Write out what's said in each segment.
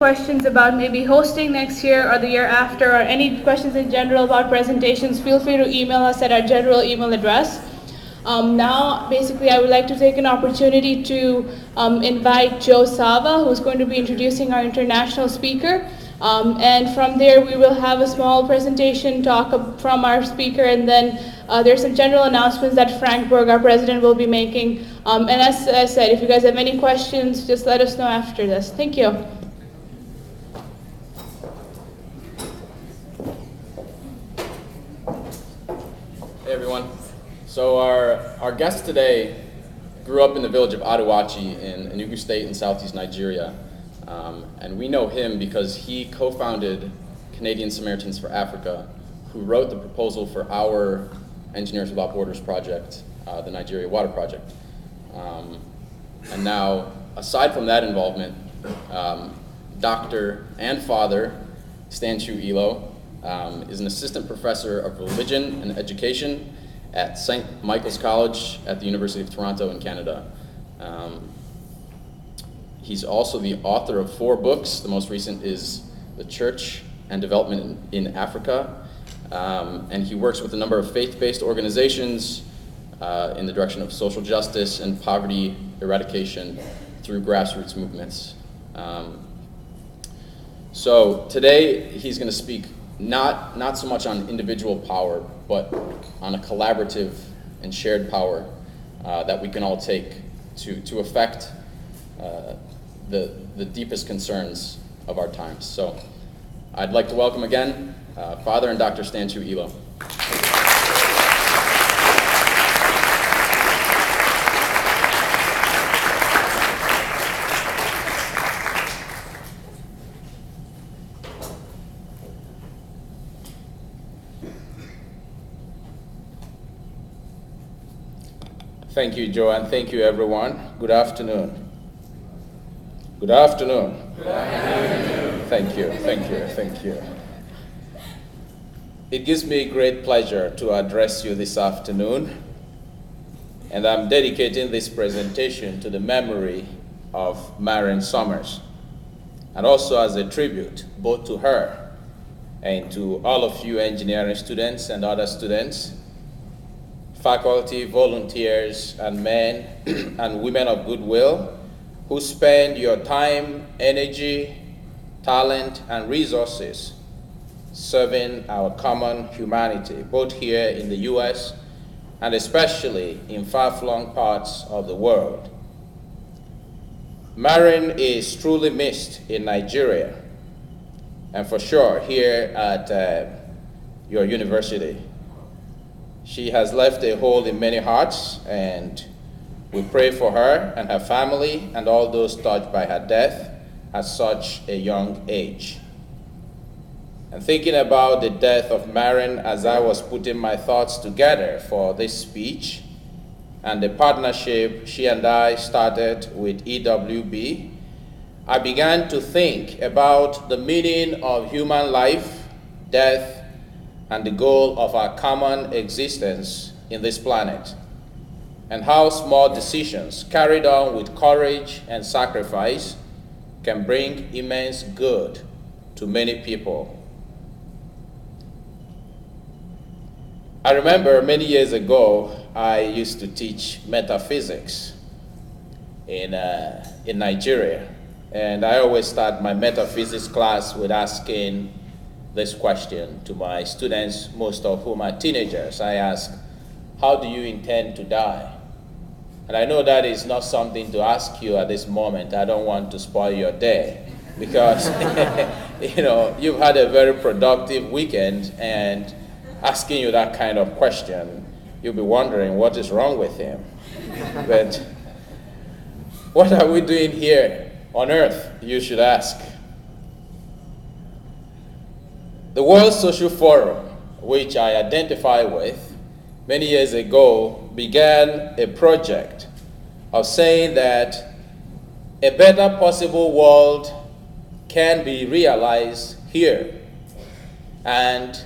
questions about maybe hosting next year or the year after, or any questions in general about presentations, feel free to email us at our general email address. Now, basically, I would like to take an opportunity to invite Joe Sava, who's going to be introducing our international speaker. And from there, we will have a small presentation talk from our speaker, and then there's some general announcements that Frank Berg, our president, will be making. And as I said, if you guys have any questions, just let us know after this. Thank you. Hey everyone. So our guest today grew up in the village of Adu Achi in Enugu State in southeast Nigeria. And we know him because he co-founded Canadian Samaritans for Africa, who wrote the proposal for our Engineers Without Borders project, the Nigeria Water Project. And now, aside from that involvement, Dr. and Father Stanchu Ilo is an assistant professor of religion and education at St. Michael's College at the University of Toronto in Canada. He's also the author of 4 books. The most recent is The Church and Development in Africa. And he works with a number of faith-based organizations in the direction of social justice and poverty eradication through grassroots movements. So today he's going to speak not so much on individual power, but on a collaborative and shared power that we can all take to affect the deepest concerns of our times. So I'd like to welcome again Father and Dr. Stanchu Ilo. Thank you, Joe, and thank you, everyone. Good afternoon. Good afternoon. Good afternoon. Thank you, thank you, thank you. It gives me great pleasure to address you this afternoon, and I'm dedicating this presentation to the memory of Marion Summers, and also as a tribute both to her and to all of you engineering students and other students, faculty, volunteers, and men and women of goodwill who spend your time, energy, talent, and resources serving our common humanity, both here in the US and especially in far-flung parts of the world. Marion is truly missed in Nigeria, and for sure here at your university. She has left a hole in many hearts, and we pray for her and her family and all those touched by her death at such a young age. And thinking about the death of Marion as I was putting my thoughts together for this speech and the partnership she and I started with EWB, I began to think about the meaning of human life, death, and the goal of our common existence in this planet, and how small decisions carried on with courage and sacrifice can bring immense good to many people. I remember many years ago, I used to teach metaphysics in Nigeria, and I always start my metaphysics class with asking this question to my students, most of whom are teenagers. I ask, how do you intend to die? And I know that is not something to ask you at this moment. I don't want to spoil your day because you've had a very productive weekend, and asking you that kind of question, you'll be wondering what is wrong with him. But what are we doing here on earth, you should ask. The World Social Forum, which I identify with, many years ago began a project of saying that a better possible world can be realized here, and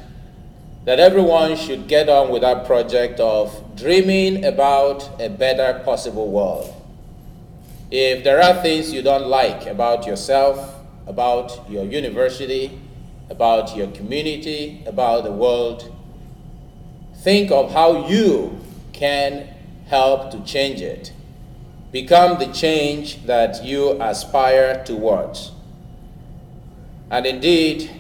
that everyone should get on with that project of dreaming about a better possible world. If there are things you don't like about yourself, about your university, about your community, about the world, think of how you can help to change it. Become the change that you aspire towards. And indeed,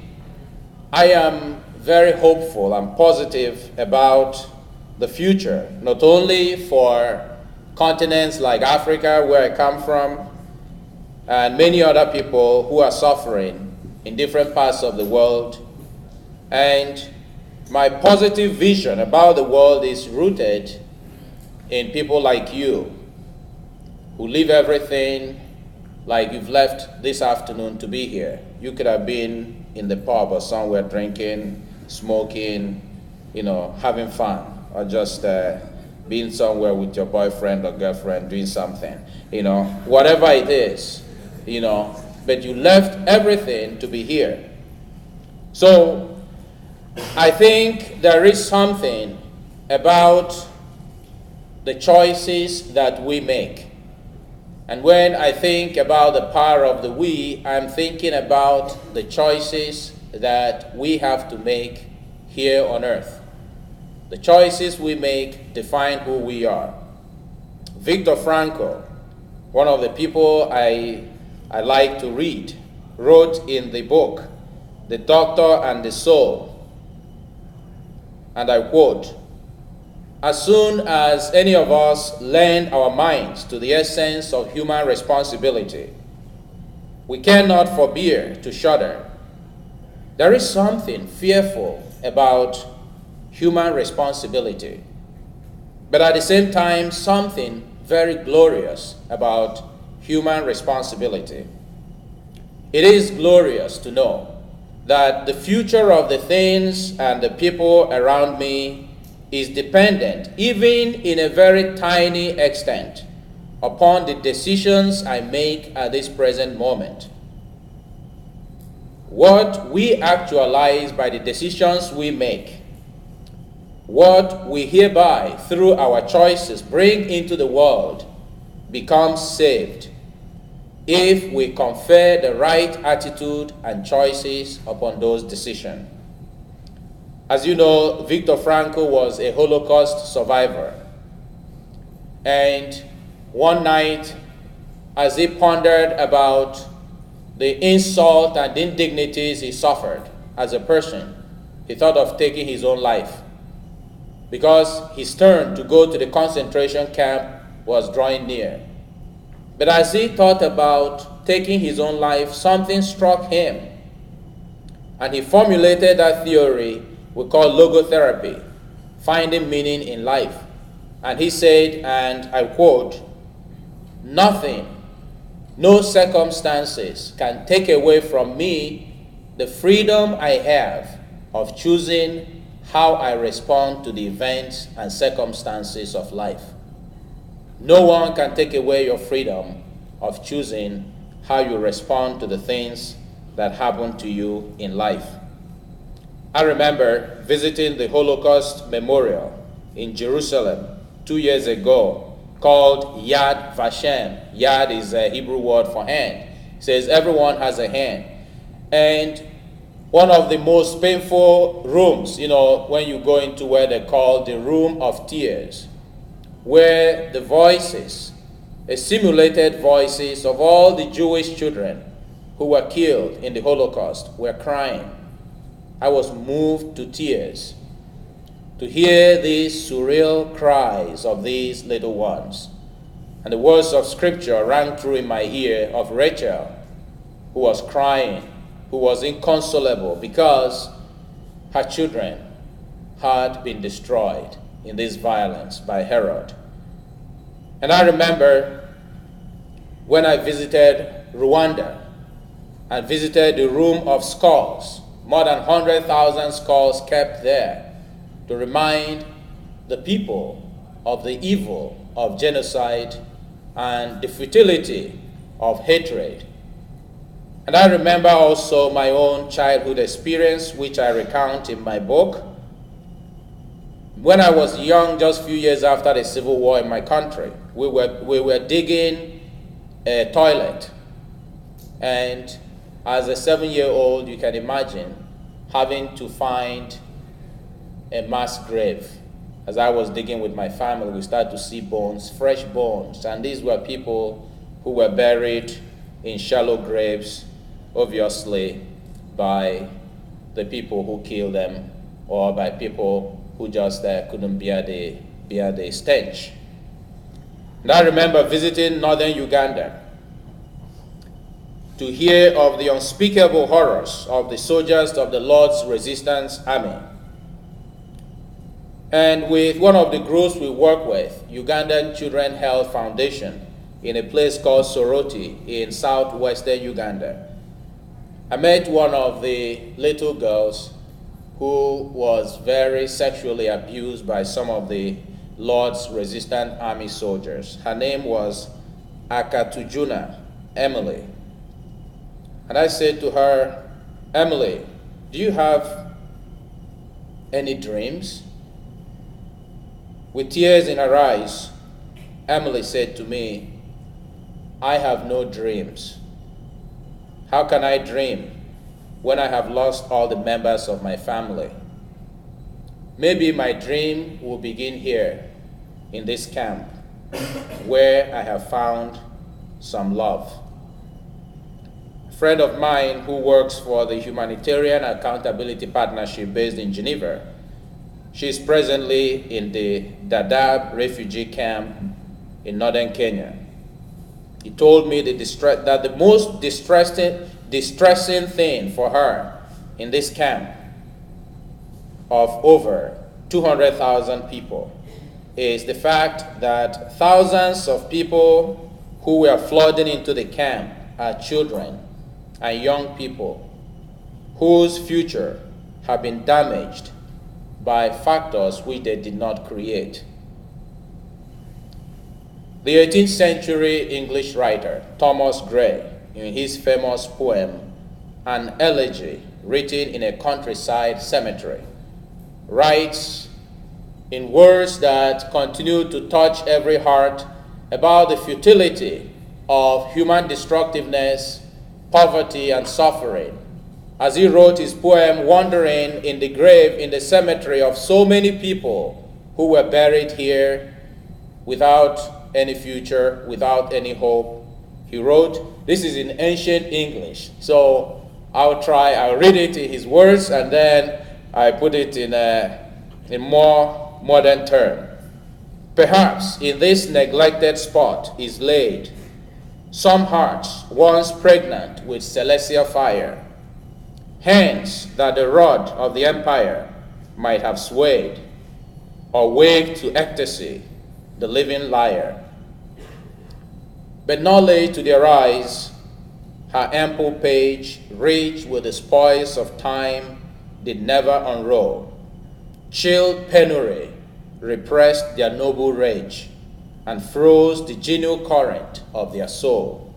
I am very hopeful and positive about the future, not only for continents like Africa, where I come from, and many other people who are suffering in different parts of the world. And my positive vision about the world is rooted in people like you, who leave everything like you've left this afternoon to be here. You could have been in the pub or somewhere drinking, smoking, having fun, or just being somewhere with your boyfriend or girlfriend doing something, whatever it is, but you left everything to be here. So I think there is something about the choices that we make. And when I think about the power of the we, I'm thinking about the choices that we have to make here on earth. The choices we make define who we are. Viktor Frankl, one of the people I like to read, wrote in the book, The Doctor and the Soul, and I quote, "As soon as any of us lend our minds to the essence of human responsibility, we cannot forbear to shudder. There is something fearful about human responsibility, but at the same time, something very glorious about human responsibility. It is glorious to know that the future of the things and the people around me is dependent, even in a very tiny extent, upon the decisions I make at this present moment. What we actualize by the decisions we make, what we hereby, through our choices, bring into the world, becomes saved if we confer the right attitude and choices upon those decisions." As you know, Viktor Frankl was a Holocaust survivor. And one night, as he pondered about the insult and indignities he suffered as a person, he thought of taking his own life, because his turn to go to the concentration camp was drawing near. But as he thought about taking his own life, something struck him, and he formulated that theory we call logotherapy, finding meaning in life. And he said, and I quote, "Nothing, no circumstances can take away from me the freedom I have of choosing how I respond to the events and circumstances of life." No one can take away your freedom of choosing how you respond to the things that happen to you in life. I remember visiting the Holocaust Memorial in Jerusalem 2 years ago, called Yad Vashem. Yad is a Hebrew word for hand. It says everyone has a hand. And one of the most painful rooms, when you go into where they call the room of tears, where the voices, simulated voices of all the Jewish children who were killed in the Holocaust were crying. I was moved to tears to hear these surreal cries of these little ones. And the words of scripture rang through in my ear of Rachel, who was crying, who was inconsolable because her children had been destroyed in this violence by Herod. And I remember when I visited Rwanda and visited the room of skulls, more than 100,000 skulls kept there to remind the people of the evil of genocide and the futility of hatred. And I remember also my own childhood experience, which I recount in my book. When I was young, just a few years after the Civil War in my country, we were digging a toilet, and As a 7-year-old, you can imagine having to find a mass grave. As I was digging with my family, we started to see bones, fresh bones, and these were people who were buried in shallow graves, obviously by the people who killed them or by people who just couldn't bear the stench. And I remember visiting northern Uganda to hear of the unspeakable horrors of the soldiers of the Lord's Resistance Army. And with one of the groups we work with, Ugandan Children Health Foundation, in a place called Soroti in southwestern Uganda, I met one of the little girls who was very sexually abused by some of the Lord's Resistance Army soldiers. Her name was Akatujuna Emily. And I said to her, Emily, do you have any dreams? With tears in her eyes, Emily said to me, I have no dreams. How can I dream when I have lost all the members of my family? Maybe my dream will begin here in this camp where I have found some love. A friend of mine who works for the Humanitarian Accountability Partnership based in Geneva, she's presently in the Dadaab refugee camp in northern Kenya. He told me that the most distressing thing for her in this camp of over 200,000 people is the fact that thousands of people who were flooding into the camp are children and young people whose future have been damaged by factors which they did not create. The 18th century English writer Thomas Gray, in his famous poem, An Elegy Written in a Countryside Cemetery, writes in words that continue to touch every heart about the futility of human destructiveness, poverty, and suffering, as he wrote his poem wandering in the grave in the cemetery of so many people who were buried here without any future, without any hope. He wrote, this is in ancient English, so I'll read it in his words, and then I put it in a more modern term. Perhaps in this neglected spot is laid some hearts once pregnant with celestial fire, hence that the rod of the empire might have swayed or waked to ecstasy the living lyre. But not laid to their eyes, her ample page, rich with the spoils of time, did never unroll. Chilled penury repressed their noble rage and froze the genial current of their soul.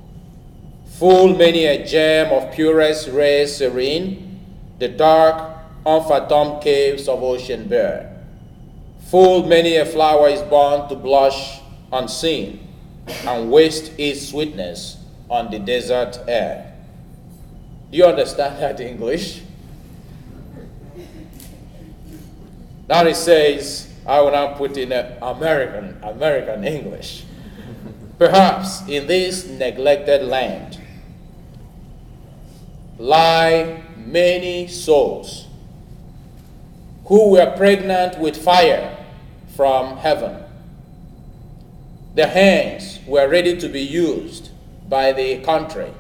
Full many a gem of purest ray serene, the dark, unfathomed caves of ocean bear. Full many a flower is born to blush unseen and waste its sweetness on the desert air. Do you understand that English? Now it says, I will now put in American English. Perhaps in this neglected land lie many souls who were pregnant with fire from heaven. Their hands were ready to be used by the country.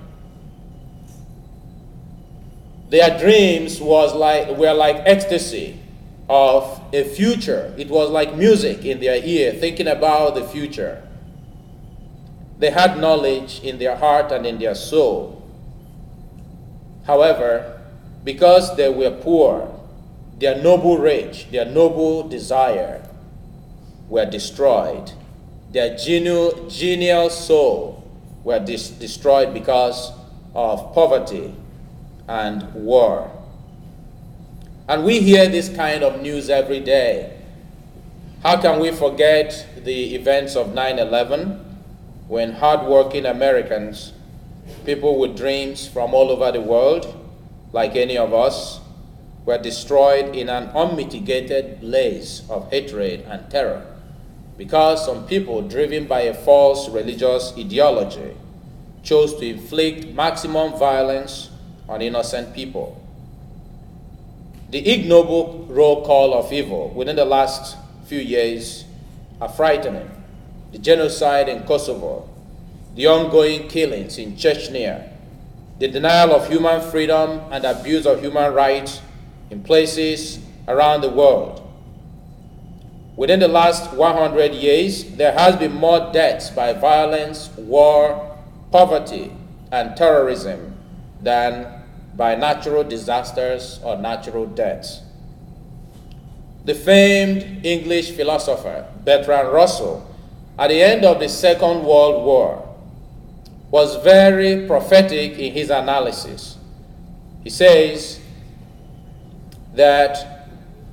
Their dreams were like ecstasy of a future. It was like music in their ear, thinking about the future. They had knowledge in their heart and in their soul. However, because they were poor, their noble rage, their noble desire were destroyed. Their genial soul were destroyed because of poverty and war. And we hear this kind of news every day. How can we forget the events of 9/11, when hardworking Americans People with dreams from all over the world, like any of us, were destroyed in an unmitigated blaze of hatred and terror because some people, driven by a false religious ideology, chose to inflict maximum violence on innocent people. The ignoble roll call of evil within the last few years are frightening. The genocide in Kosovo, the ongoing killings in Chechnya, the denial of human freedom and abuse of human rights in places around the world. Within the last 100 years, there has been more deaths by violence, war, poverty, and terrorism than by natural disasters or natural deaths. The famed English philosopher Bertrand Russell, at the end of the Second World War, was very prophetic in his analysis. He says that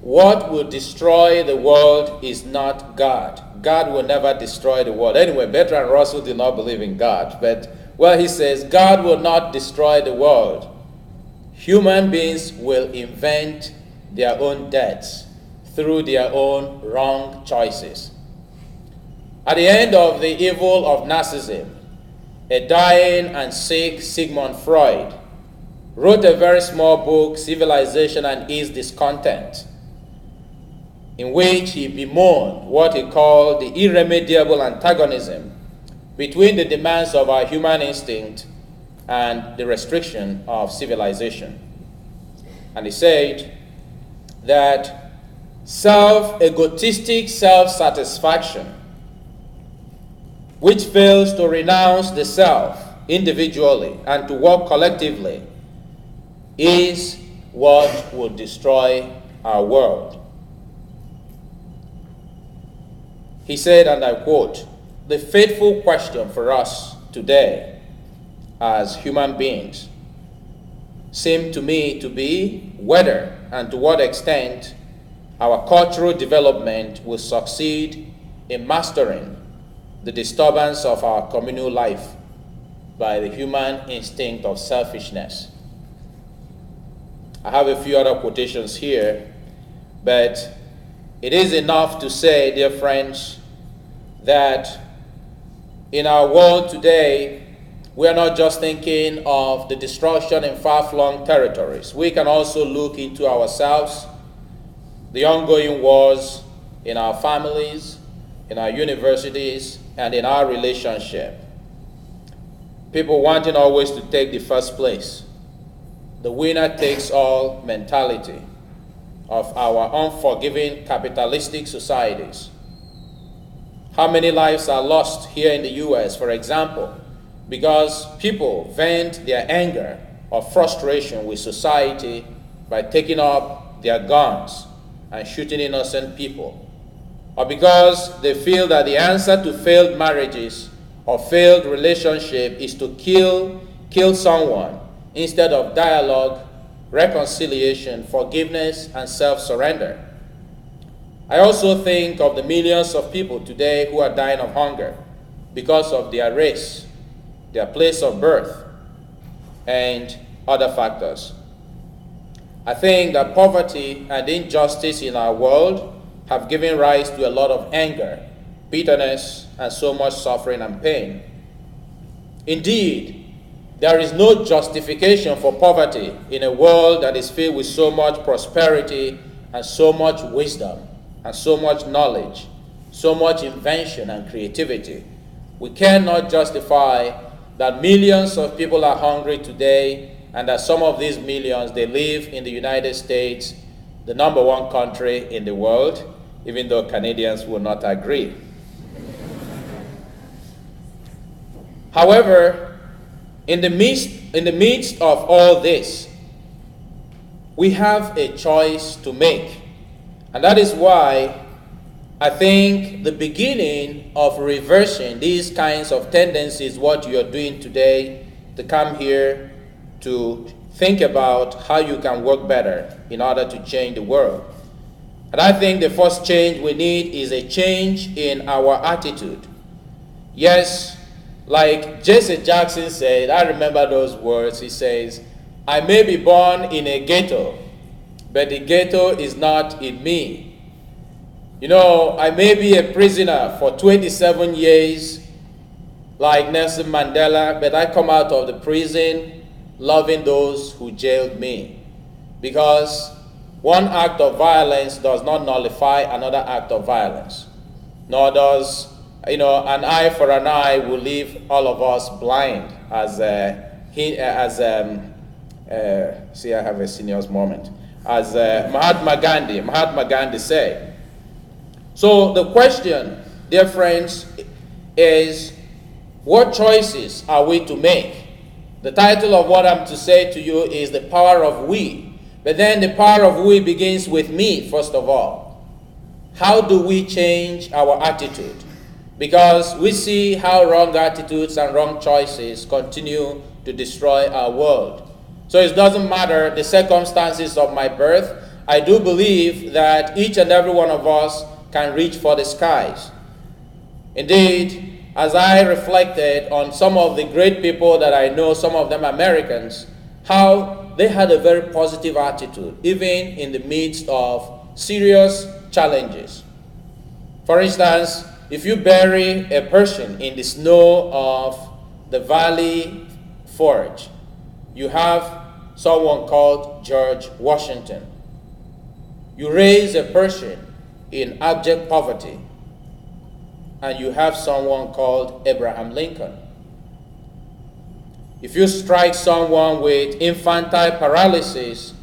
what will destroy the world is not God. God will never destroy the world. Anyway, Bertrand Russell did not believe in God, but well, he says God will not destroy the world. Human beings will invent their own deaths through their own wrong choices. At the end of the evil of Nazism, a dying and sick Sigmund Freud wrote a very small book, Civilization and Its Discontent, in which he bemoaned what he called the irremediable antagonism between the demands of our human instinct and the restriction of civilization. And he said that egotistic self-satisfaction, which fails to renounce the self individually and to work collectively, is what will destroy our world. He said, and I quote, "The fateful question for us today as human beings seem to me to be whether and to what extent our cultural development will succeed in mastering the disturbance of our communal life by the human instinct of selfishness." I have a few other quotations here, but it is enough to say, dear friends, that in our world today, we are not just thinking of the destruction in far-flung territories. We can also look into ourselves, the ongoing wars in our families, in our universities, and in our relationship. People wanting always to take the first place. The winner-takes-all mentality of our unforgiving capitalistic societies. How many lives are lost here in the US, for example, because people vent their anger or frustration with society by taking up their guns and shooting innocent people, or because they feel that the answer to failed marriages or failed relationship is to kill someone instead of dialogue, reconciliation, forgiveness, and self-surrender. I also think of the millions of people today who are dying of hunger because of their race, their place of birth, and other factors. I think that poverty and injustice in our world have given rise to a lot of anger, bitterness, and so much suffering and pain. Indeed, there is no justification for poverty in a world that is filled with so much prosperity and so much wisdom and so much knowledge, so much invention and creativity. We cannot justify that millions of people are hungry today and that some of these millions, they live in the United States, the #1 country in the world, even though Canadians will not agree. However, in the midst of all this, we have a choice to make. And that is why I think the beginning of reversing these kinds of tendencies, what you're doing today, to come here to think about how you can work better in order to change the world. And I think the first change we need is a change in our attitude. Yes, Like Jesse Jackson said, I remember those words. He says, I may be born in a ghetto, but the ghetto is not in me. You know, I may be a prisoner for 27 years, like Nelson Mandela, but I come out of the prison loving those who jailed me. Because one act of violence does not nullify another act of violence. Nor does, an eye for an eye will leave all of us blind, see, I have a senior's moment, as Mahatma Gandhi said. So the question, dear friends, is what choices are we to make? The title of what I'm to say to you is the power of we. But then the power of we begins with me, first of all. How do we change our attitude? Because we see how wrong attitudes and wrong choices continue to destroy our world. So it doesn't matter the circumstances of my birth. I do believe that each and every one of us can reach for the skies. Indeed, as I reflected on some of the great people that I know, some of them Americans, how they had a very positive attitude, even in the midst of serious challenges. For instance, if you bury a person in the snow of the Valley Forge, you have someone called George Washington. You raise a person in abject poverty, and you have someone called Abraham Lincoln. If you strike someone with infantile paralysis,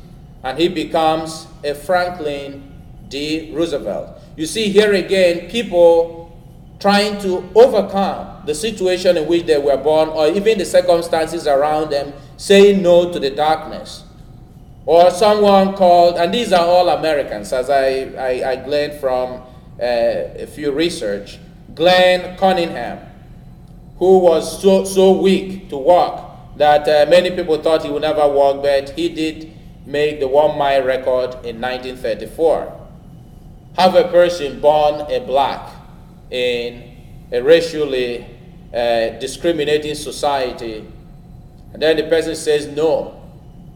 and he becomes a Franklin D. Roosevelt. You see here again people trying to overcome the situation in which they were born, or even the circumstances around them, saying no to the darkness. Or someone called, and these are all Americans, as I gleaned from a few research, Glenn Cunningham, who was so weak to walk that many people thought he would never walk, but he did make the 1-mile record in 1934. Have a person born a black in a racially discriminating society, and then the person says no,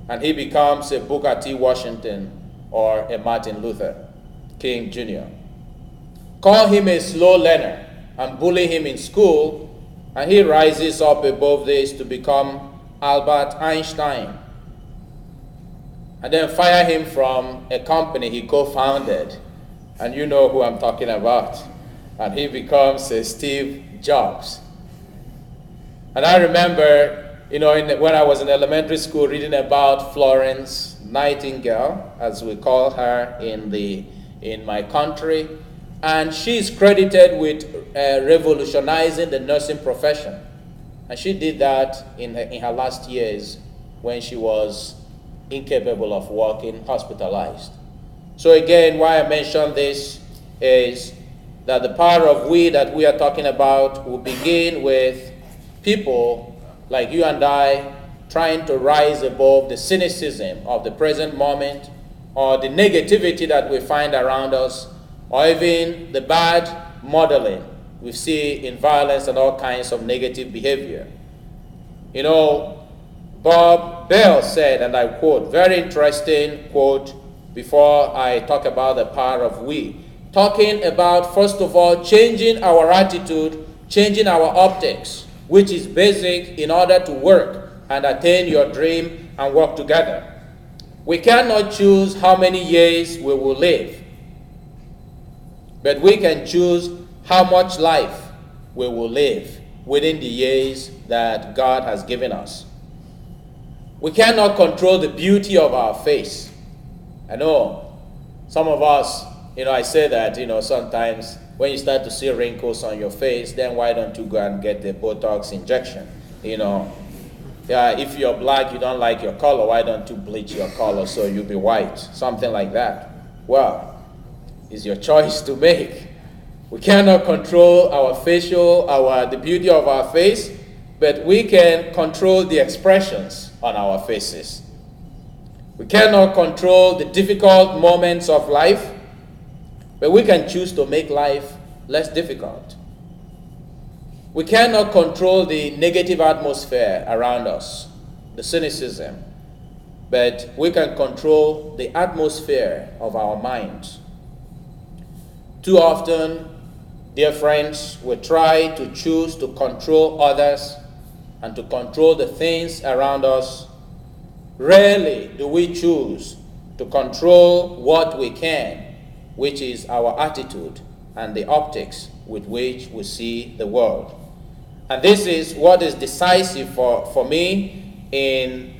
and he becomes a Booker T. Washington or a Martin Luther King Jr. Call him a slow learner and bully him in school, and he rises up above this to become Albert Einstein. And then fire him from a company he co-founded, and you know who I'm talking about. And he becomes a Steve Jobs. And I remember, when I was in elementary school, reading about Florence Nightingale, as we call her in my country, and she's credited with revolutionizing the nursing profession. And she did that in her last years when she was incapable of walking, hospitalized. So again, why I mention this is that the power of we that we are talking about will begin with people like you and I trying to rise above the cynicism of the present moment, or the negativity that we find around us, or even the bad modeling we see in violence and all kinds of negative behavior. Bob Bell said, and I quote, very interesting quote before I talk about the power of we, talking about, first of all, changing our attitude, changing our optics, which is basic in order to work and attain your dream and work together. We cannot choose how many years we will live, but we can choose how much life we will live within the years that God has given us. We cannot control the beauty of our face. I know some of us, I say that, sometimes when you start to see wrinkles on your face, then why don't you go and get the Botox injection? If you're black, you don't like your color, why don't you bleach your color so you'll be white? Something like that. Well, it's your choice to make. We cannot control our the beauty of our face, but we can control the expressions on our faces. We cannot control the difficult moments of life, but we can choose to make life less difficult. We cannot control the negative atmosphere around us, the cynicism, but we can control the atmosphere of our minds. Too often, dear friends, we try to choose to control others and to control the things around us. Rarely do we choose to control what we can, which is our attitude and the optics with which we see the world. And this is what is decisive for me in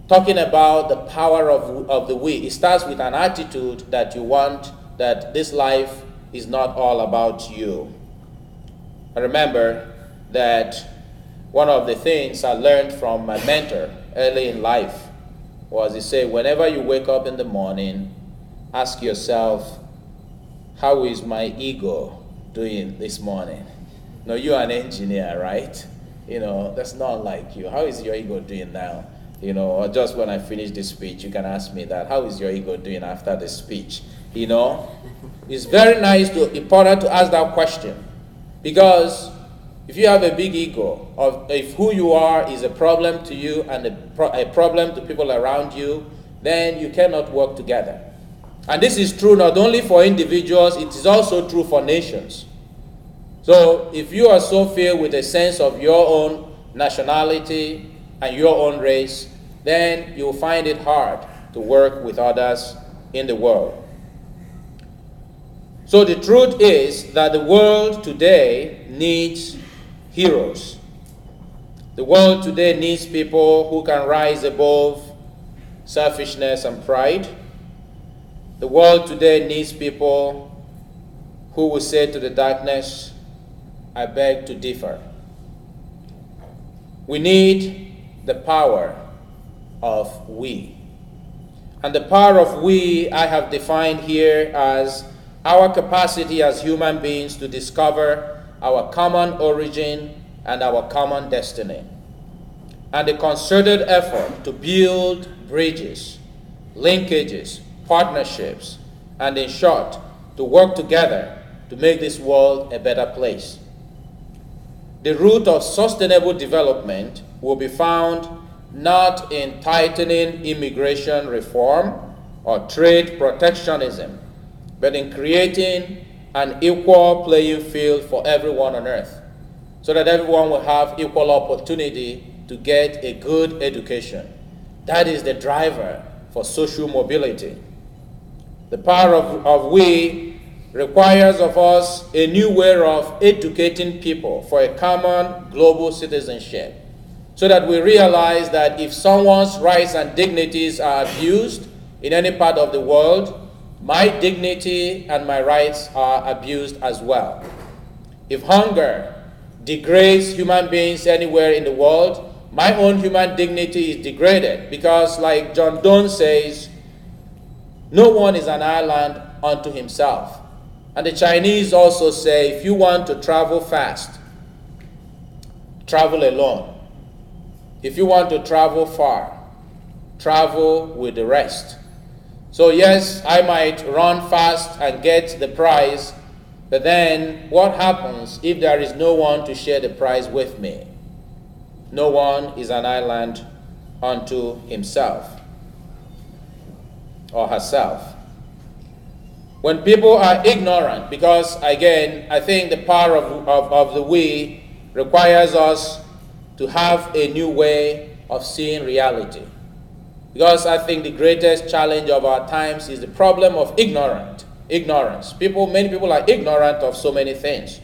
talking about the power of the we. It starts with an attitude that you want, that this life is not all about you. I remember that one of the things I learned from my mentor early in life was he said, whenever you wake up in the morning, ask yourself, how is my ego doing this morning? No, you're an engineer, right? You know, that's not like you. How is your ego doing now? You know, or just when I finish this speech, you can ask me that. How is your ego doing after the speech? You know, it's very important to ask that question, because if you have a big ego, or if who you are is a problem to you and a problem to people around you, then you cannot work together. And this is true not only for individuals, it is also true for nations. So if you are so filled with a sense of your own nationality and your own race, then you'll find it hard to work with others in the world. So the truth is that the world today needs heroes. The world today needs people who can rise above selfishness and pride. The world today needs people who will say to the darkness, I beg to differ. We need the power of we. And the power of we I have defined here as our capacity as human beings to discover our common origin and our common destiny, and a concerted effort to build bridges, linkages, partnerships, and in short, to work together to make this world a better place. The root of sustainable development will be found not in tightening immigration reform or trade protectionism, but in creating an equal playing field for everyone on earth, so that everyone will have equal opportunity to get a good education. That is the driver for social mobility. The power of we requires of us a new way of educating people for a common global citizenship, so that we realize that if someone's rights and dignities are abused in any part of the world, my dignity and my rights are abused as well. If hunger degrades human beings anywhere in the world, my own human dignity is degraded, because like John Donne says, no one is an island unto himself. And the Chinese also say, if you want to travel fast, travel alone. If you want to travel far, travel with the rest. So yes, I might run fast and get the prize, but then what happens if there is no one to share the prize with me? No one is an island unto himself or herself. When people are ignorant, because again, I think the power of the we requires us to have a new way of seeing reality. Because I think the greatest challenge of our times is the problem of ignorance. Many people are ignorant of so many things.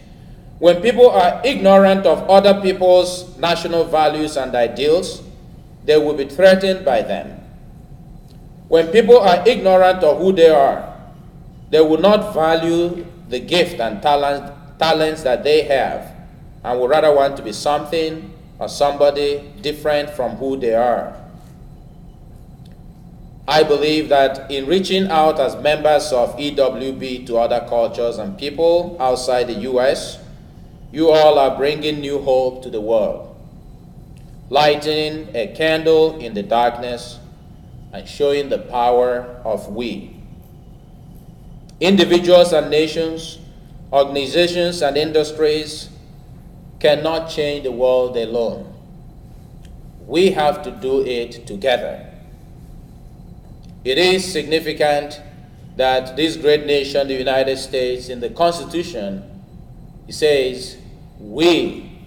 When people are ignorant of other people's national values and ideals, they will be threatened by them. When people are ignorant of who they are, they will not value the gift and talents that they have, and would rather want to be something or somebody different from who they are. I believe that in reaching out as members of EWB to other cultures and people outside the U.S., you all are bringing new hope to the world, lighting a candle in the darkness and showing the power of we. Individuals and nations, organizations and industries cannot change the world alone. We have to do it together. It is significant that this great nation, the United States, in the Constitution, it says, we,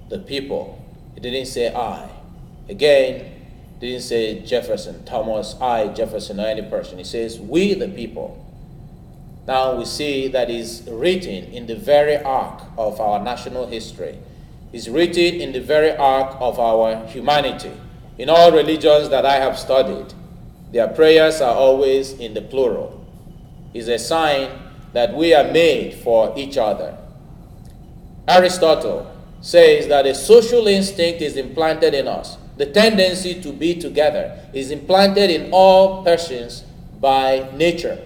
the people. It didn't say I. Again, it didn't say Jefferson, Thomas, I, Jefferson, or any person. It says, we, the people. Now we see that is written in the very arc of our national history. It's written in the very arc of our humanity. In all religions that I have studied, their prayers are always in the plural. It's a sign that we are made for each other. Aristotle says that a social instinct is implanted in us. The tendency to be together is implanted in all persons by nature.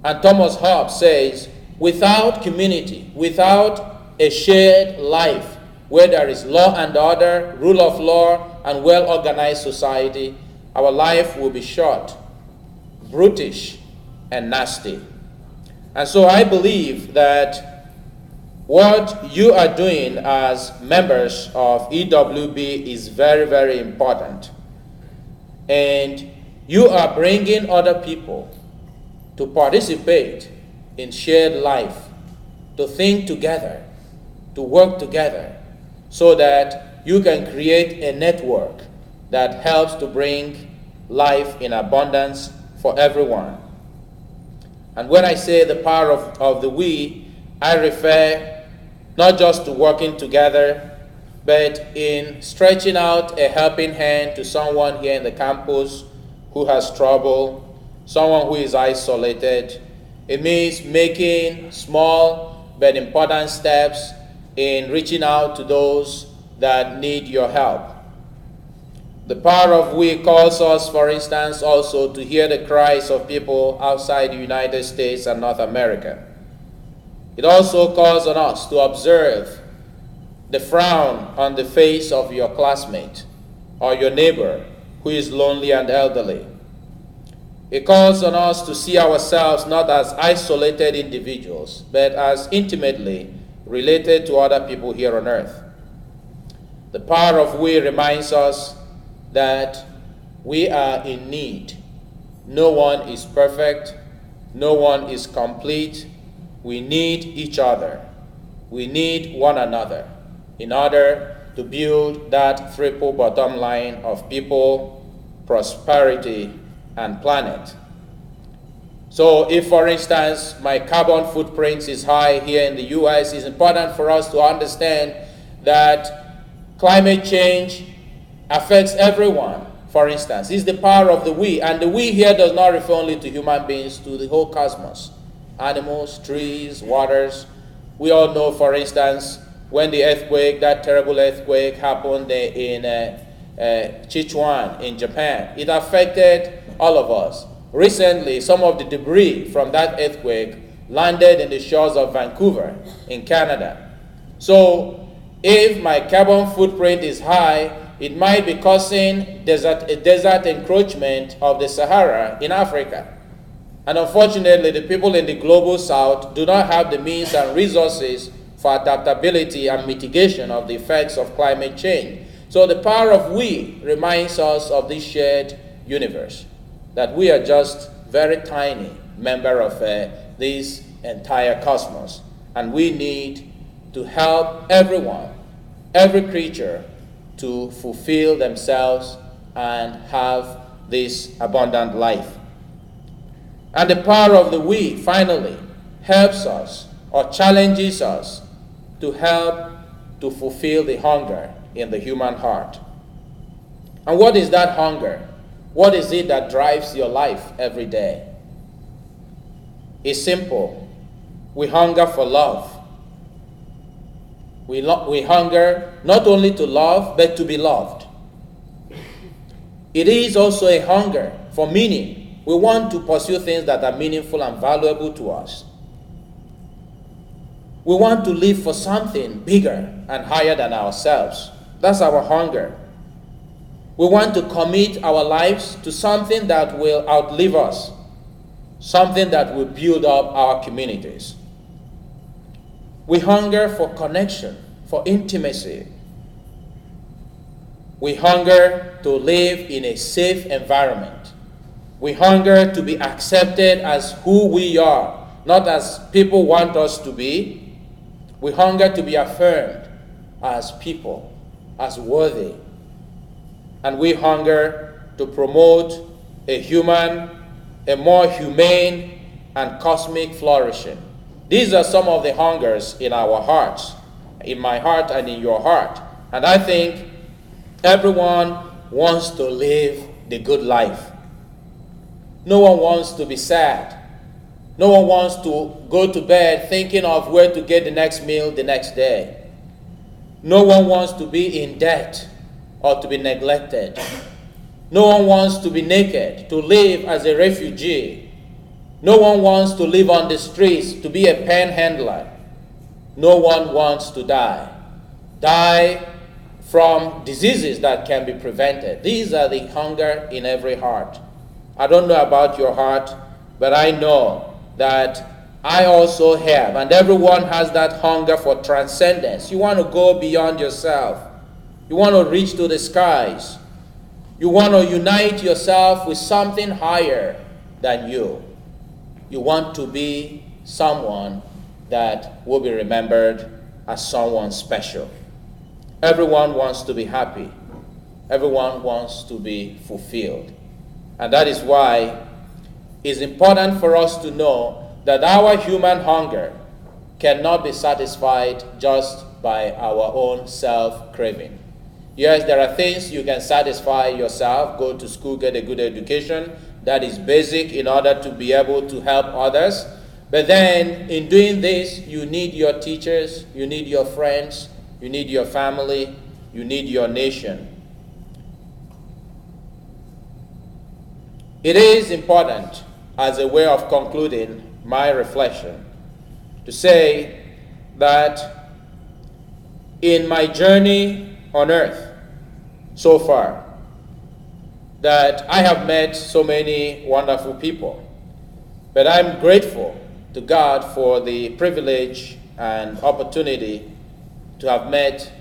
And Thomas Hobbes says, without community, without a shared life where there is law and order, rule of law, and well-organized society, our life will be short, brutish, and nasty. And so I believe that what you are doing as members of EWB is very, very important. And you are bringing other people to participate in shared life, to think together, to work together, so that you can create a network that helps to bring life in abundance for everyone. And when I say the power of the we, I refer not just to working together, but in stretching out a helping hand to someone here in the campus who has trouble, someone who is isolated. It means making small but important steps in reaching out to those that need your help. The power of we calls us, for instance, also to hear the cries of people outside the United States and North America. It also calls on us to observe the frown on the face of your classmate or your neighbor who is lonely and elderly. It calls on us to see ourselves not as isolated individuals, but as intimately related to other people here on earth. The power of we reminds us that we are in need. No one is perfect. No one is complete. We need each other. We need one another in order to build that triple bottom line of people, prosperity, and planet. So if, for instance, my carbon footprint is high here in the US, it's important for us to understand that climate change affects everyone, for instance. It's the power of the we. And the we here does not refer only to human beings, to the whole cosmos. Animals, trees, waters. We all know, for instance, when the earthquake, that terrible earthquake happened in Sichuan in Japan, it affected all of us. Recently, some of the debris from that earthquake landed in the shores of Vancouver in Canada. So if my carbon footprint is high, it might be causing desert encroachment of the Sahara in Africa. And unfortunately, the people in the global south do not have the means and resources for adaptability and mitigation of the effects of climate change. So the power of we reminds us of this shared universe, that we are just very tiny member of this entire cosmos. And we need to help everyone, every creature, to fulfill themselves and have this abundant life. And the power of the we, finally, helps us or challenges us to help to fulfill the hunger in the human heart. And what is that hunger? What is it that drives your life every day? It's simple. We hunger for love. We hunger not only to love, but to be loved. It is also a hunger for meaning. We want to pursue things that are meaningful and valuable to us. We want to live for something bigger and higher than ourselves. That's our hunger. We want to commit our lives to something that will outlive us, something that will build up our communities. We hunger for connection, for intimacy. We hunger to live in a safe environment. We hunger to be accepted as who we are, not as people want us to be. We hunger to be affirmed as people, as worthy. And we hunger to promote a more humane and cosmic flourishing. These are some of the hungers in our hearts, in my heart and in your heart. And I think everyone wants to live the good life. No one wants to be sad. No one wants to go to bed thinking of where to get the next meal the next day. No one wants to be in debt or to be neglected. No one wants to be naked, to live as a refugee. No one wants to live on the streets, to be a panhandler. No one wants to die from diseases that can be prevented. These are the hunger in every heart. I don't know about your heart, but I know that I also have, and everyone has that hunger for transcendence. You want to go beyond yourself. You want to reach to the skies. You want to unite yourself with something higher than you. You want to be someone that will be remembered as someone special. Everyone wants to be happy. Everyone wants to be fulfilled. And that is why it's important for us to know that our human hunger cannot be satisfied just by our own self-craving. Yes, there are things you can satisfy yourself, go to school, get a good education. That is basic in order to be able to help others. But then in doing this, you need your teachers, you need your friends, you need your family, you need your nation. It is important, as a way of concluding my reflection, to say that in my journey on earth so far, that I have met so many wonderful people. But I'm grateful to God for the privilege and opportunity to have met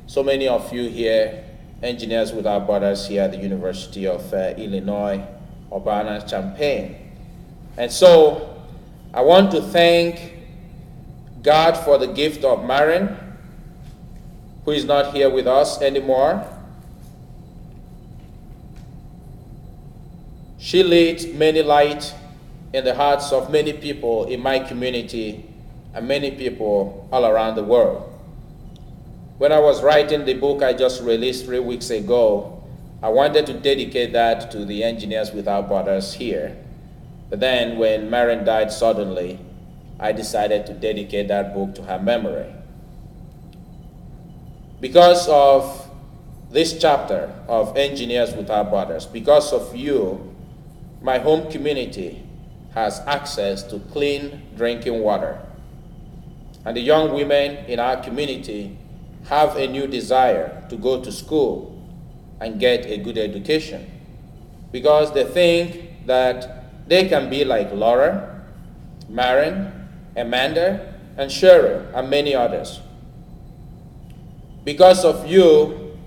so many of you here, Engineers Without Borders here at the University of Illinois, Urbana-Champaign. And so I want to thank God for the gift of Maren, who is not here with us anymore. She lit many light in the hearts of many people in my community and many people all around the world. When I was writing the book I just released 3 weeks ago, I wanted to dedicate that to the Engineers Without Borders here. But then when Maren died suddenly, I decided to dedicate that book to her memory. Because of this chapter of Engineers Without Borders, because of you, my home community has access to clean drinking water. And the young women in our community have a new desire to go to school and get a good education, because they think that they can be like Laura, Maren, Amanda, and Cheryl, and many others. Because of you,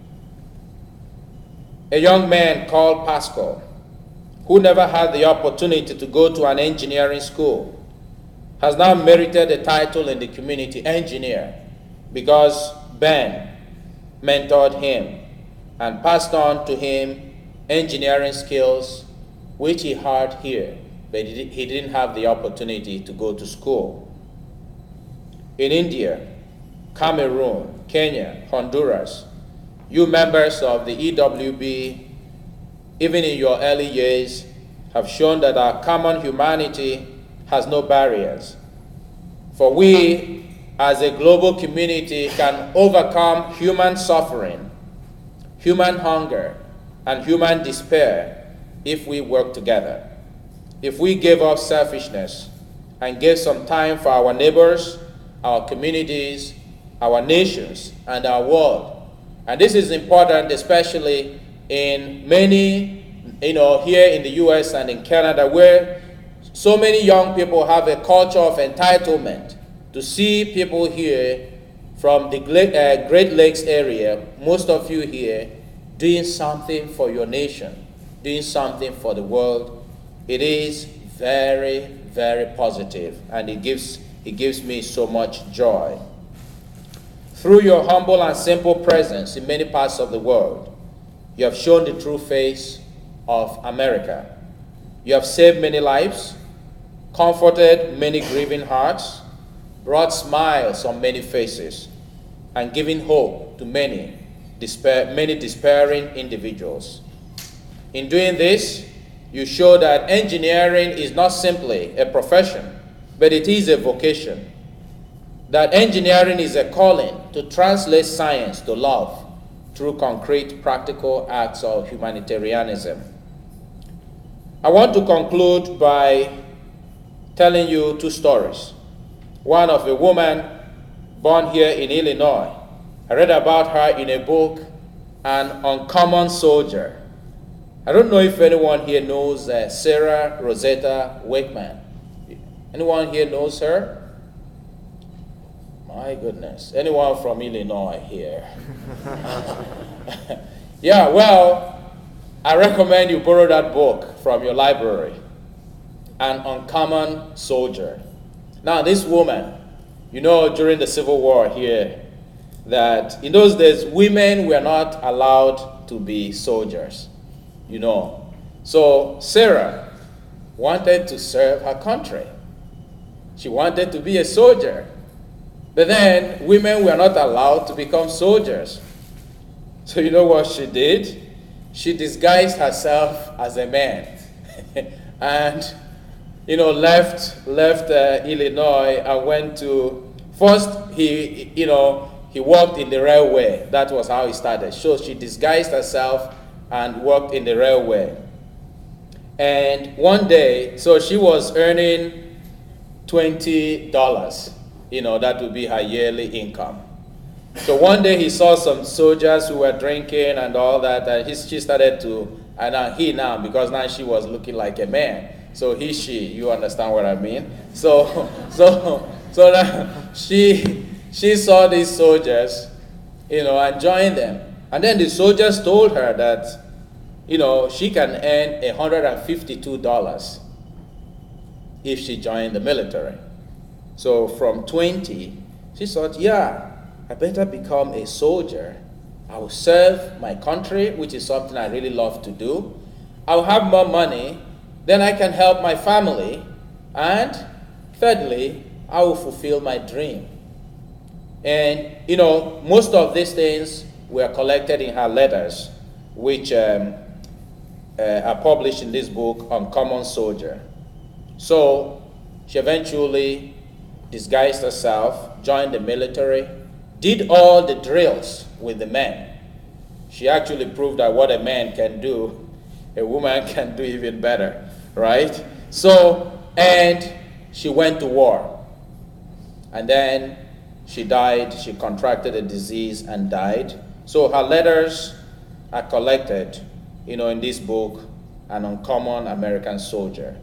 a young man called Pascal, who never had the opportunity to go to an engineering school, has now merited a title in the community, engineer, because Ben mentored him and passed on to him engineering skills which he had here, but he didn't have the opportunity to go to school. In India, Cameroon, Kenya, Honduras, you members of the EWB, even in your early years, have shown that our common humanity has no barriers. For we, as a global community, can overcome human suffering, human hunger, and human despair if we work together. If we give up selfishness and give some time for our neighbors, our communities, our nations, and our world. And this is important, especially in many, here in the US and in Canada, where so many young people have a culture of entitlement to see people here from the Great Lakes area, most of you here, doing something for your nation, doing something for the world. It is very, very positive, and it gives me so much joy. Through your humble and simple presence in many parts of the world, you have shown the true face of America. You have saved many lives, comforted many grieving hearts, brought smiles on many faces, and given hope to many despairing individuals. In doing this, you show that engineering is not simply a profession, but it is a vocation. That engineering is a calling to translate science to love through concrete, practical acts of humanitarianism. I want to conclude by telling you two stories. One of a woman born here in Illinois. I read about her in a book, An Uncommon Soldier. I don't know if anyone here knows Sarah Rosetta Wakeman. Anyone here knows her? My goodness. Anyone from Illinois here? Yeah, well, I recommend you borrow that book from your library, An Uncommon Soldier. Now, this woman, you know, during the Civil War here, that in those days, women were not allowed to be soldiers, you know. So Sarah wanted to serve her country. She wanted to be a soldier. But then women were not allowed to become soldiers. So you know what she did? She disguised herself as a man and, you know, left Illinois and went to, first he worked in the railway. That was how he started. So she disguised herself and worked in the railway. And one day, so she was earning $20. You know, that would be her yearly income. So one day he saw some soldiers who were drinking and all that, and she started to, and now, because now she was looking like a man. So she, you understand what I mean? So now she saw these soldiers, you know, and joined them. And then the soldiers told her that, you know, she can earn $152 if she joined the military. So from 20, she thought, yeah, I better become a soldier. I will serve my country, which is something I really love to do. I'll have more money, then I can help my family. And thirdly, I will fulfill my dream. And, you know, most of these things were collected in her letters, which are published in this book, Uncommon Soldier. So she eventually disguised herself, joined the military, did all the drills with the men. She actually proved that what a man can do, a woman can do even better, right? So, and she went to war. And then she died, she contracted a disease and died. So her letters are collected, you know, in this book, An Uncommon American Soldier.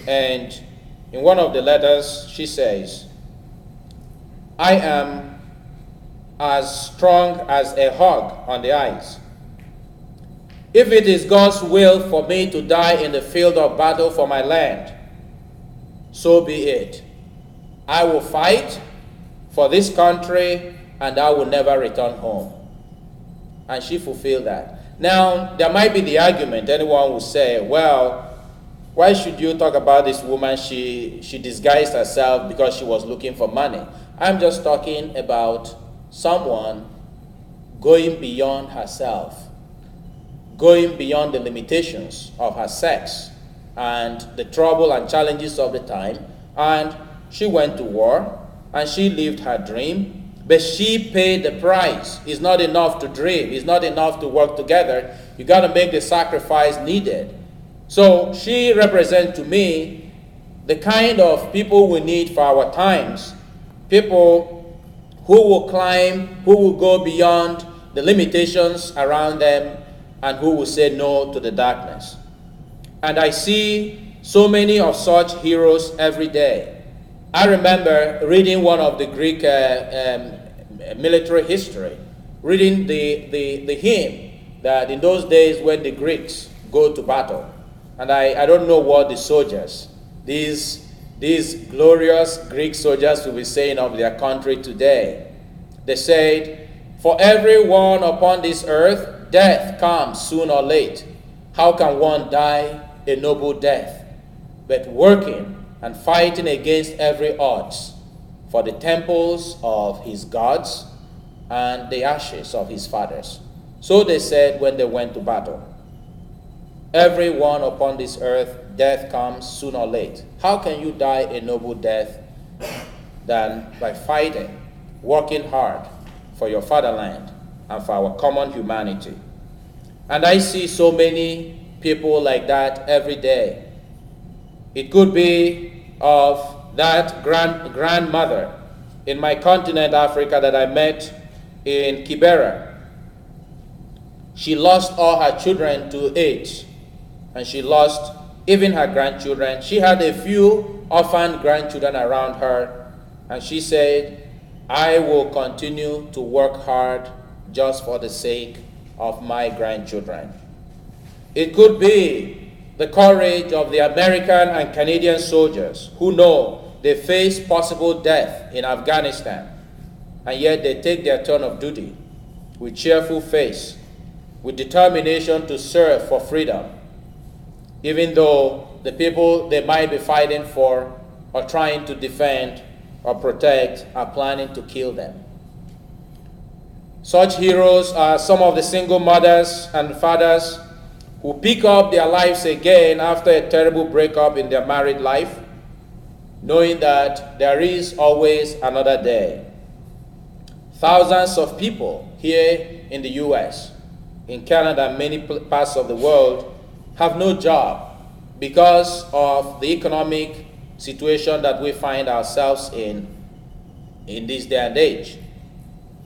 And in one of the letters, she says, I am as strong as a hog on the ice. If it is God's will for me to die in the field of battle for my land, so be it. I will fight for this country and I will never return home. And she fulfilled that. Now, there might be the argument, anyone will say, well, why should you talk about this woman? She disguised herself because she was looking for money. I'm just talking about someone going beyond herself, going beyond the limitations of her sex and the trouble and challenges of the time. And she went to war and she lived her dream, but she paid the price. It's not enough to dream. It's not enough to work together. You got to make the sacrifice needed. So she represents to me the kind of people we need for our times. People who will climb, who will go beyond the limitations around them, and who will say no to the darkness. And I see so many of such heroes every day. I remember reading one of the Greek military history, reading the hymn that in those days when the Greeks go to battle, and I don't know what the soldiers, these glorious Greek soldiers will be saying of their country today. They said, "For everyone upon this earth, death comes soon or late. How can one die a noble death? But working and fighting against every odds for the temples of his gods and the ashes of his fathers." So they said when they went to battle. Everyone upon this earth, death comes soon or late. How can you die a noble death than by fighting, working hard for your fatherland and for our common humanity? And I see so many people like that every day. It could be of that grandmother in my continent, Africa, that I met in Kibera. She lost all her children to AIDS, and she lost even her grandchildren. She had a few orphaned grandchildren around her, and she said, "I will continue to work hard just for the sake of my grandchildren." It could be the courage of the American and Canadian soldiers who know they face possible death in Afghanistan, and yet they take their turn of duty with cheerful face, with determination to serve for freedom, even though the people they might be fighting for or trying to defend or protect are planning to kill them. Such heroes are some of the single mothers and fathers who pick up their lives again after a terrible breakup in their married life, knowing that there is always another day. Thousands of people here in the US, in Canada, and many parts of the world have no job because of the economic situation that we find ourselves in this day and age.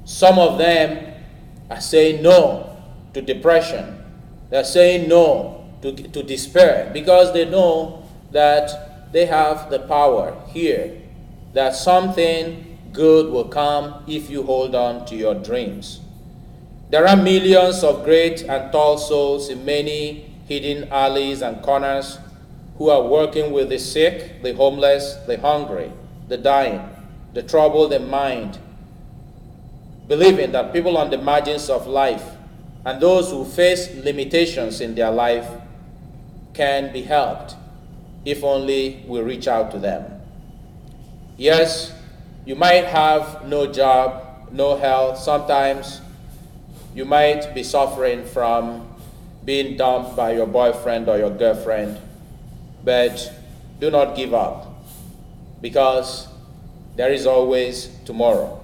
Some of them are saying no to depression. They're saying no to despair because they know that they have the power here, that something good will come if you hold on to your dreams. There are millions of great and tall souls in many hidden alleys and corners who are working with the sick, the homeless, the hungry, the dying, the troubled in mind, believing that people on the margins of life and those who face limitations in their life can be helped if only we reach out to them. Yes, you might have no job, no health. Sometimes you might be suffering from being dumped by your boyfriend or your girlfriend, but do not give up because there is always tomorrow.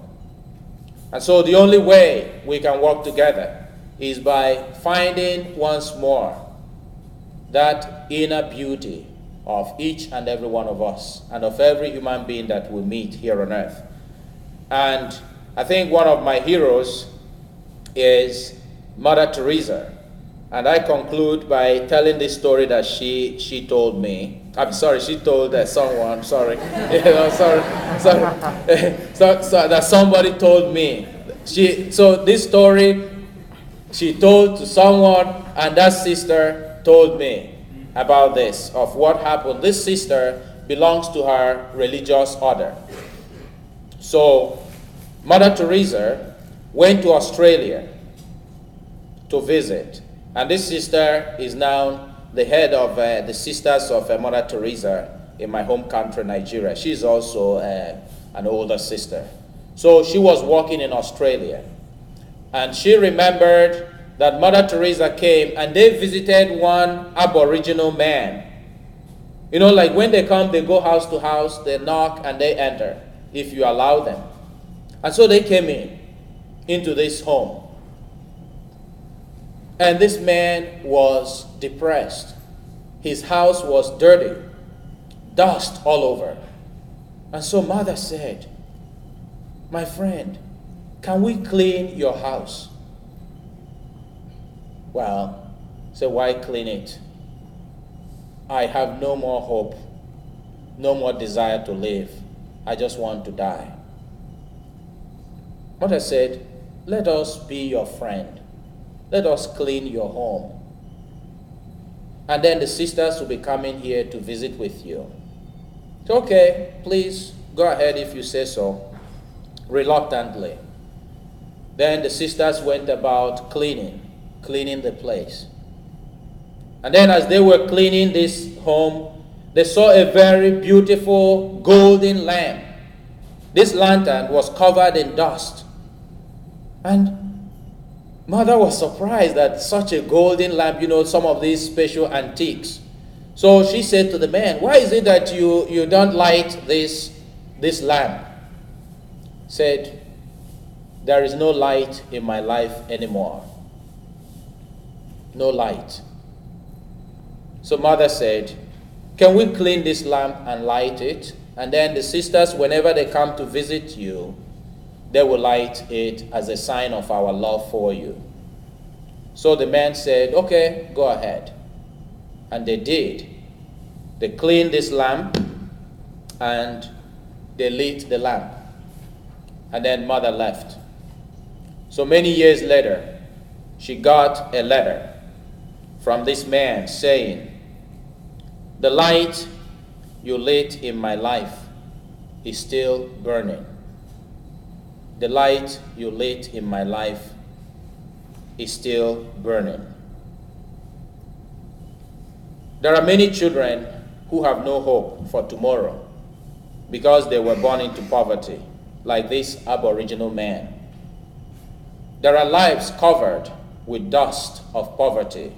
And so the only way we can work together is by finding once more that inner beauty of each and every one of us and of every human being that we meet here on earth. And I think one of my heroes is Mother Teresa. And I conclude by telling this story that she told me. I'm sorry, she told someone, sorry. So that somebody told me. So this story she told to someone, and that sister told me about this, of what happened. This sister belongs to her religious order. So Mother Teresa went to Australia to visit. And this sister is now the head of the Sisters of Mother Teresa in my home country, Nigeria. She's also an older sister. So she was working in Australia. And she remembered that Mother Teresa came and they visited one Aboriginal man. You know, like when they come, they go house to house, they knock and they enter, if you allow them. And so they came into this home. And this man was depressed. His house was dirty, dust all over. And so Mother said, "My friend, can we clean your house?" Well, so why clean it? I have no more hope, no more desire to live. I just want to die. Mother said, let us be your friend. Let us clean your home. And then the sisters will be coming here to visit with you. So, okay, please go ahead if you say so, reluctantly. Then the sisters went about cleaning the place. And then as they were cleaning this home, they saw a very beautiful golden lamp. This lantern was covered in dust. And Mother was surprised that such a golden lamp, some of these special antiques. So she said to the man, why is it that you don't light this lamp? Said, there is no light in my life anymore. No light. So Mother said, can we clean this lamp and light it? And then the sisters, whenever they come to visit you, they will light it as a sign of our love for you. So the man said, okay, go ahead. And they did. They cleaned this lamp and they lit the lamp. And then Mother left. So many years later, she got a letter from this man saying, the light you lit in my life is still burning. The light you lit in my life is still burning. There are many children who have no hope for tomorrow because they were born into poverty, like this Aboriginal man. There are lives covered with dust of poverty,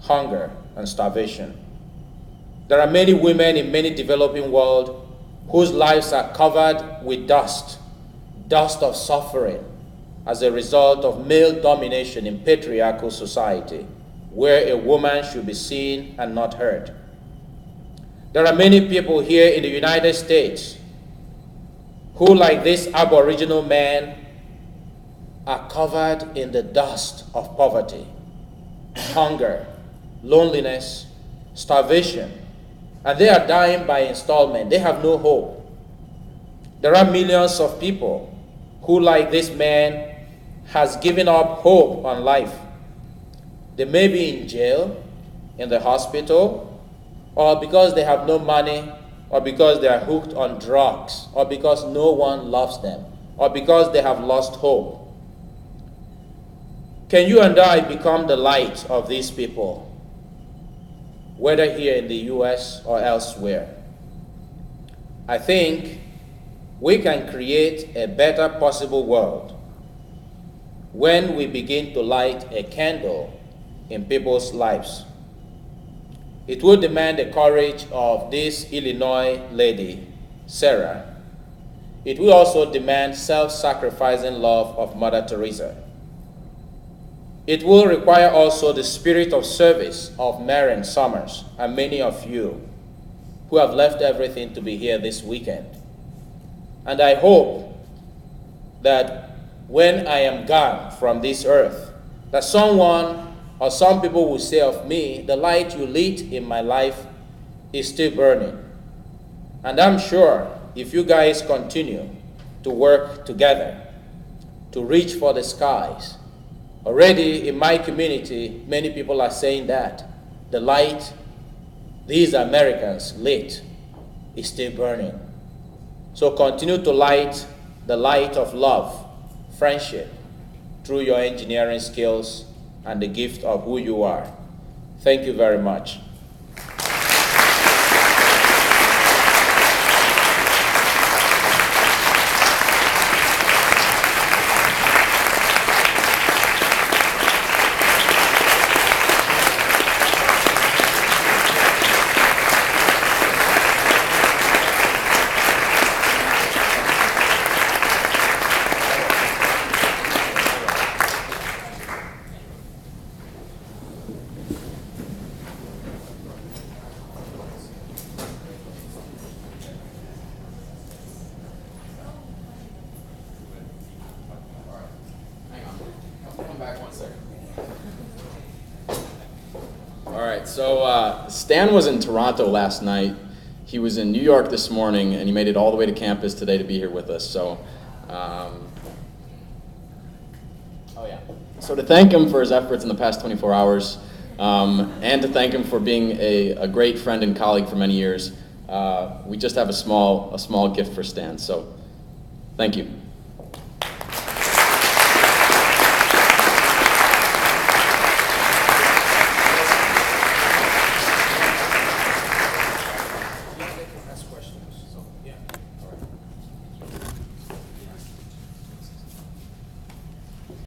hunger, and starvation. There are many women in many developing worlds whose lives are covered with dust of suffering as a result of male domination in patriarchal society, where a woman should be seen and not heard. There are many people here in the United States who, like this Aboriginal man, are covered in the dust of poverty, hunger, loneliness, starvation, and they are dying by installment. They have no hope. There are millions of people who, like this man, has given up hope on life. They may be in jail, in the hospital, or because they have no money, or because they are hooked on drugs, or because no one loves them, or because they have lost hope. Can you and I become the light of these people, whether here in the US or elsewhere? I think we can create a better possible world when we begin to light a candle in people's lives. It will demand the courage of this Illinois lady, Sarah. It will also demand self-sacrificing love of Mother Teresa. It will require also the spirit of service of Marion Summers and many of you who have left everything to be here this weekend. And I hope that when I am gone from this earth, that someone or some people will say of me, the light you lit in my life is still burning. And I'm sure if you guys continue to work together, to reach for the skies, already in my community, many people are saying that the light these Americans lit is still burning. So continue to light the light of love, friendship, through your engineering skills and the gift of who you are. Thank you very much. So Stan was in Toronto last night. He was in New York this morning, and he made it all the way to campus today to be here with us. So So to thank him for his efforts in the past 24 hours, and to thank him for being a great friend and colleague for many years, we just have a small gift for Stan. So thank you.